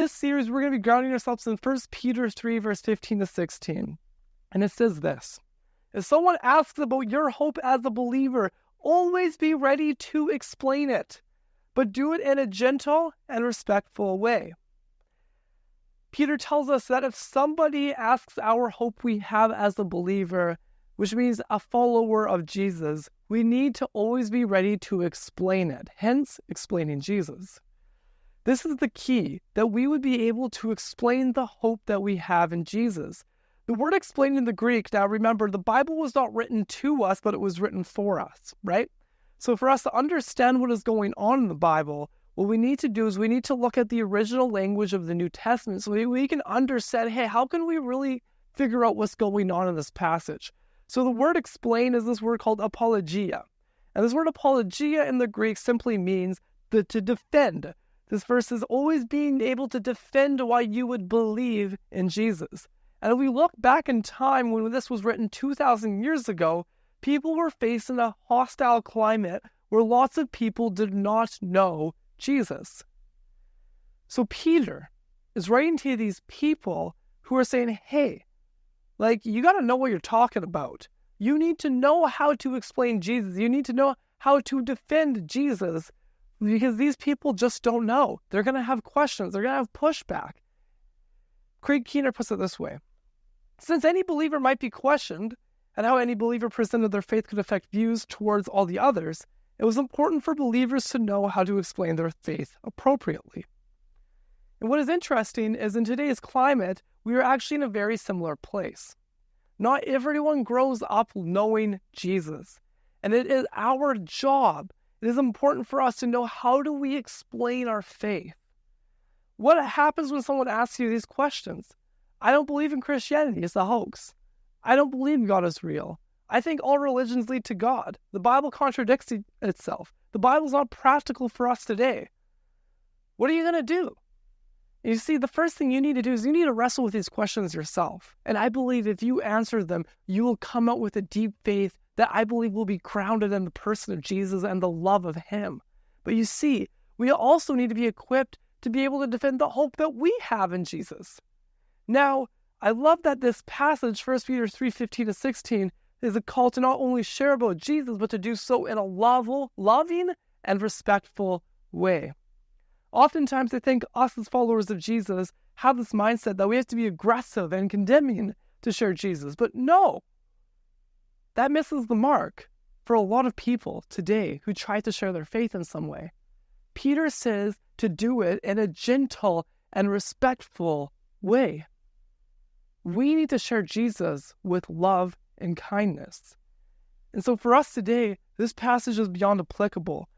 this series, we're going to be grounding ourselves in 1 Peter 3, verse 15 to 16. And it says this: if someone asks about your hope as a believer, always be ready to explain it, but do it in a gentle and respectful way. Peter tells us that if somebody asks our hope we have as a believer, which means a follower of Jesus, we need to always be ready to explain it, hence explaining Jesus. This is the key, that we would be able to explain the hope that we have in Jesus. The word explain in the Greek, now remember, the Bible was not written to us, but it was written for us, right? So for us to understand what is going on in the Bible, what we need to do is we need to look at the original language of the New Testament so we can understand, hey, how can we really figure out what's going on in this passage? So the word explain is this word called apologia. And this word apologia in the Greek simply means to defend. This verse is always being able to defend why you would believe in Jesus. And if we look back in time when this was written 2,000 years ago, people were facing a hostile climate where lots of people did not know Jesus. So Peter is writing to these people who are saying, hey, you got to know what you're talking about. You need to know how to explain Jesus. You need to know how to defend Jesus, because these people just don't know. They're going to have questions. They're going to have pushback. Craig Keener puts it this way: since any believer might be questioned, and how any believer presented their faith could affect views towards all the others, it was important for believers to know how to explain their faith appropriately. And what is interesting is in today's climate, we are actually in a very similar place. Not everyone grows up knowing Jesus. And it is our job. It is important for us to know, how do we explain our faith? What happens when someone asks you these questions? I don't believe in Christianity. It's a hoax. I don't believe God is real. I think all religions lead to God. The Bible contradicts itself. The Bible's not practical for us today. What are you going to do? You see, the first thing you need to do is you need to wrestle with these questions yourself. And I believe if you answer them, you will come out with a deep faith that I believe will be grounded in the person of Jesus and the love of Him. But you see, we also need to be equipped to be able to defend the hope that we have in Jesus. Now, I love that this passage, 1 Peter 3, 15 to 16, is a call to not only share about Jesus, but to do so in a loving and respectful way. Oftentimes, I think us as followers of Jesus have this mindset that we have to be aggressive and condemning to share Jesus. But no, that misses the mark for a lot of people today who try to share their faith in some way. Peter says to do it in a gentle and respectful way. We need to share Jesus with love and kindness. And so for us today, this passage is beyond applicable.